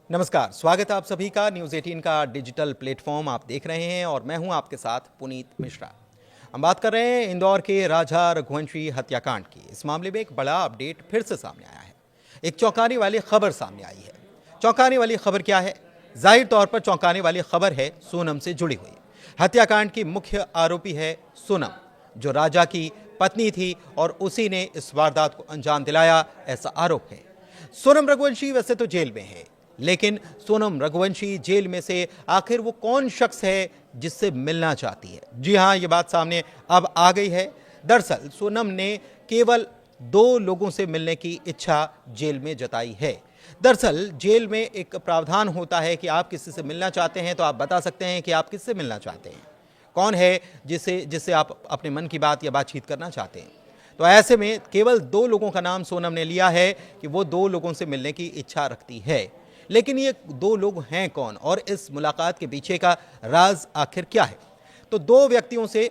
नमस्कार, स्वागत है आप सभी का न्यूज़ 18 का डिजिटल प्लेटफॉर्म आप देख रहे हैं और मैं हूं आपके साथ पुनीत मिश्रा। हम बात कर रहे हैं इंदौर के राजा रघुवंशी हत्याकांड की। इस मामले में एक बड़ा अपडेट फिर से सामने आया है। एक चौंकाने वाली खबर सामने आई है। चौंकाने वाली खबर क्या है? जाहिर तौर पर चौंकाने वाली खबर है सोनम से जुड़ी हुई। हत्याकांड की मुख्य आरोपी है सोनम, जो राजा की पत्नी थी और उसी ने इस वारदात को अंजाम दिलाया, ऐसा आरोप है। सोनम रघुवंशी वैसे तो जेल में है, लेकिन सोनम रघुवंशी जेल में से आखिर वो कौन शख्स है जिससे मिलना चाहती है? जी हां, ये बात सामने अब आ गई है। दरअसल सोनम ने केवल 2 लोगों से मिलने की इच्छा जेल में जताई है। दरअसल जेल में एक प्रावधान होता है कि आप किसी से मिलना चाहते हैं तो आप बता सकते हैं कि आप किससे मिलना चाहते हैं, कौन है जिससे आप अपने मन की बात या बातचीत करना चाहते हैं। तो ऐसे में केवल 2 लोगों का नाम सोनम ने लिया है कि वो 2 लोगों से मिलने की इच्छा रखती है। लेकिन ये 2 लोग हैं कौन और इस मुलाकात के पीछे का राज आखिर क्या है? तो 2 व्यक्तियों से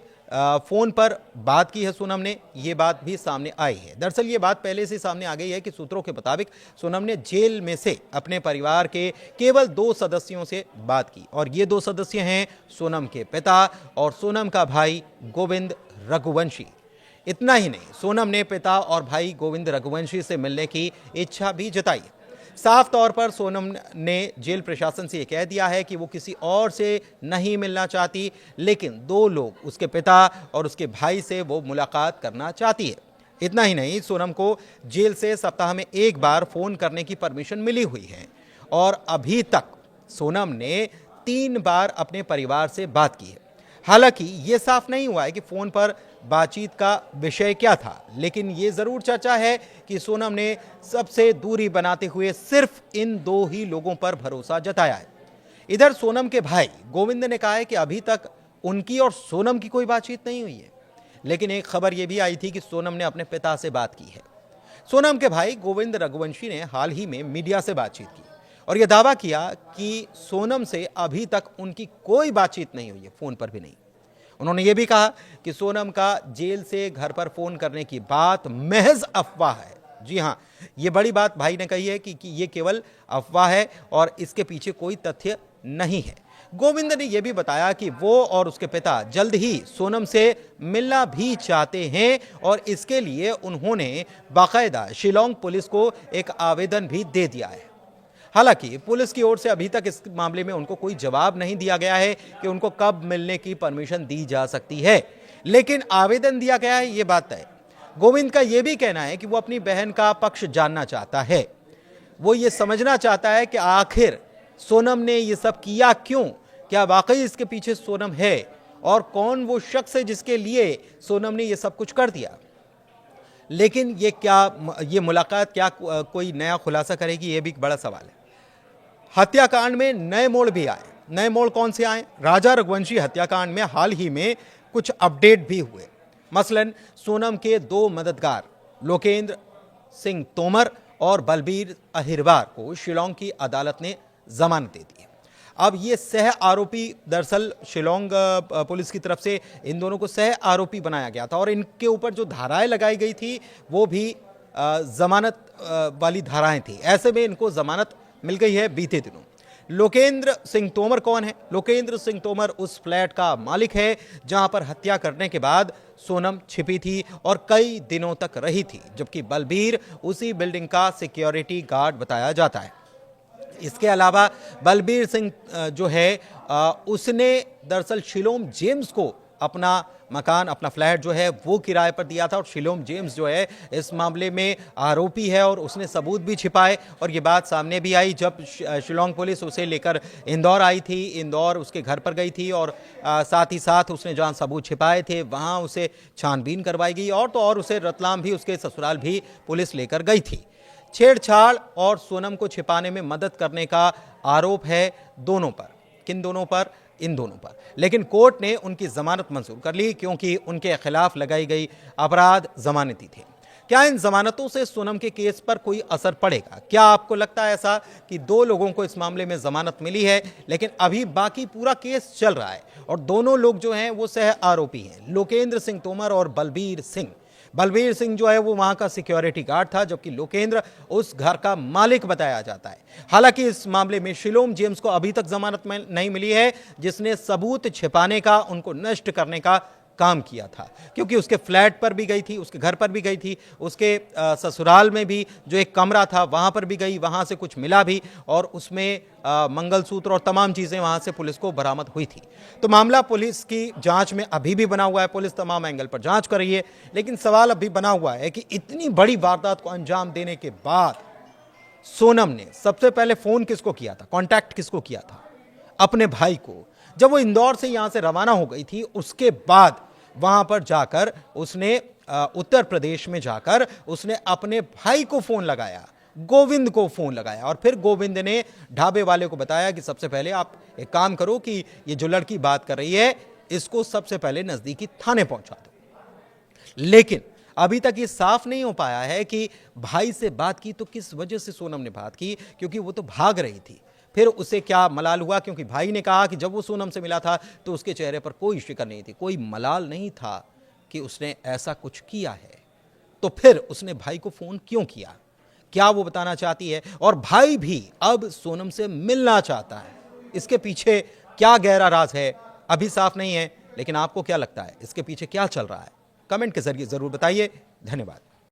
फोन पर बात की है सोनम ने, ये बात भी सामने आई है। दरअसल ये बात पहले से सामने आ गई है कि सूत्रों के मुताबिक सोनम ने जेल में से अपने परिवार के केवल 2 सदस्यों से बात की और ये 2 सदस्य हैं सोनम के पिता और सोनम का भाई गोविंद रघुवंशी। इतना ही नहीं, सोनम ने पिता और भाई गोविंद रघुवंशी से मिलने की इच्छा भी जताई। साफ तौर पर सोनम ने जेल प्रशासन से यह कह दिया है कि वो किसी और से नहीं मिलना चाहती, लेकिन 2 लोग, उसके पिता और उसके भाई से वो मुलाकात करना चाहती है। इतना ही नहीं, सोनम को जेल से सप्ताह में 1 बार फोन करने की परमिशन मिली हुई है और अभी तक सोनम ने 3 बार अपने परिवार से बात की है। हालांकि ये साफ नहीं हुआ है कि फोन पर बातचीत का विषय क्या था, लेकिन ये जरूर चर्चा है कि सोनम ने सबसे दूरी बनाते हुए सिर्फ इन 2 ही लोगों पर भरोसा जताया है। इधर सोनम के भाई गोविंद ने कहा है कि अभी तक उनकी और सोनम की कोई बातचीत नहीं हुई है, लेकिन एक खबर यह भी आई थी कि सोनम ने अपने पिता से बात की है। सोनम के भाई गोविंद रघुवंशी ने हाल ही में मीडिया से बातचीत की और यह दावा किया कि सोनम से अभी तक उनकी कोई बातचीत नहीं हुई है, फोन पर भी नहीं। उन्होंने ये भी कहा कि सोनम का जेल से घर पर फोन करने की बात महज अफवाह है। जी हां, ये बड़ी बात भाई ने कही है कि ये केवल अफवाह है और इसके पीछे कोई तथ्य नहीं है। गोविंद ने यह भी बताया कि वो और उसके पिता जल्द ही सोनम से मिलना भी चाहते हैं और इसके लिए उन्होंने बाकायदा शिलोंग पुलिस को एक आवेदन भी दे दिया है। हालांकि पुलिस की ओर से अभी तक इस मामले में उनको कोई जवाब नहीं दिया गया है कि उनको कब मिलने की परमिशन दी जा सकती है, लेकिन आवेदन दिया गया है, ये बात है। गोविंद का यह भी कहना है कि वो अपनी बहन का पक्ष जानना चाहता है। वो ये समझना चाहता है कि आखिर सोनम ने ये सब किया क्यों, क्या वाकई इसके पीछे सोनम है और कौन वो शख्स है जिसके लिए सोनम ने ये सब कुछ कर दिया। लेकिन ये मुलाकात क्या कोई नया खुलासा करेगी, ये भी एक बड़ा सवाल है। हत्याकांड में नए मोड़ भी आए। नए मोड़ कौन से आए? राजा रघुवंशी हत्याकांड में हाल ही में कुछ अपडेट भी हुए। मसलन सोनम के 2 मददगार लोकेंद्र सिंह तोमर और बलबीर अहिरवार को शिलोंग की अदालत ने जमानत दे दी है। अब ये सह आरोपी, दरअसल शिलोंग पुलिस की तरफ से इन दोनों को सह आरोपी बनाया गया था और इनके ऊपर जो धाराएं लगाई गई थी वो भी जमानत वाली धाराएं थी। ऐसे में इनको जमानत मिल गई है बीते दिनों। लोकेंद्र सिंह तोमर कौन है? लोकेंद्र सिंह तोमर उस फ्लैट का मालिक है जहां पर हत्या करने के बाद सोनम छिपी थी और कई दिनों तक रही थी, जबकि बलबीर उसी बिल्डिंग का सिक्योरिटी गार्ड बताया जाता है। इसके अलावा बलबीर सिंह जो है उसने दरअसल शिलोम जेम्स को अपना मकान, अपना फ्लैट जो है वो किराए पर दिया था और शिलोम जेम्स जो है इस मामले में आरोपी है और उसने सबूत भी छिपाए और ये बात सामने भी आई जब शिलोंग पुलिस उसे लेकर इंदौर आई थी। इंदौर उसके घर पर गई थी और साथ ही साथ उसने जहां सबूत छिपाए थे वहां उसे छानबीन करवाई गई और तो और उसे रतलाम भी, उसके ससुराल भी पुलिस लेकर गई थी। छेड़छाड़ और सोनम को छिपाने में मदद करने का आरोप है दोनों पर। किन दोनों पर? इन दोनों पर। लेकिन कोर्ट ने उनकी जमानत मंजूर कर ली क्योंकि उनके खिलाफ लगाई गई अपराध जमानती थे। क्या इन जमानतों से सोनम के केस पर कोई असर पड़ेगा? क्या आपको लगता है ऐसा कि 2 लोगों को इस मामले में जमानत मिली है लेकिन अभी बाकी पूरा केस चल रहा है और दोनों लोग जो हैं वो सह आरोपी हैं, लोकेंद्र सिंह तोमर और बलबीर सिंह। बलबीर सिंह जो है वो वहां का सिक्योरिटी गार्ड था, जबकि लोकेंद्र उस घर का मालिक बताया जाता है। हालांकि इस मामले में शिलोम जेम्स को अभी तक जमानत नहीं मिली है, जिसने सबूत छिपाने का, उनको नष्ट करने का काम किया था, क्योंकि उसके फ्लैट पर भी गई थी, उसके घर पर भी गई थी, उसके ससुराल में भी जो एक कमरा था वहां पर भी गई, वहां से कुछ मिला भी और उसमें मंगलसूत्र और तमाम चीजें वहां से पुलिस को बरामद हुई थी। तो मामला पुलिस की जांच में अभी भी बना हुआ है, पुलिस तमाम एंगल पर जांच कर रही है, लेकिन सवाल अभी बना हुआ है कि इतनी बड़ी वारदात को अंजाम देने के बाद सोनम ने सबसे पहले फोन किसको किया था, कांटेक्ट किसको किया था? अपने भाई को। जब वो इंदौर से यहां से रवाना हो गई थी, उसके बाद वहां पर जाकर उसने उत्तर प्रदेश में जाकर उसने अपने भाई को फोन लगाया, गोविंद को फोन लगाया, और फिर गोविंद ने ढाबे वाले को बताया कि सबसे पहले आप एक काम करो कि ये जो लड़की बात कर रही है इसको सबसे पहले नजदीकी थाने पहुंचा दो। लेकिन अभी तक ये साफ नहीं हो पाया है कि भाई से बात की तो किस वजह से सोनम ने बात की, क्योंकि वो तो भाग रही थी। फिर उसे क्या मलाल हुआ, क्योंकि भाई ने कहा कि जब वो सोनम से मिला था तो उसके चेहरे पर कोई शिकन नहीं थी, कोई मलाल नहीं था कि उसने ऐसा कुछ किया है। तो फिर उसने भाई को फोन क्यों किया, क्या वो बताना चाहती है? और भाई भी अब सोनम से मिलना चाहता है, इसके पीछे क्या गहरा राज है अभी साफ नहीं है। लेकिन आपको क्या लगता है इसके पीछे क्या चल रहा है? कमेंट के जरिए जरूर बताइए। धन्यवाद।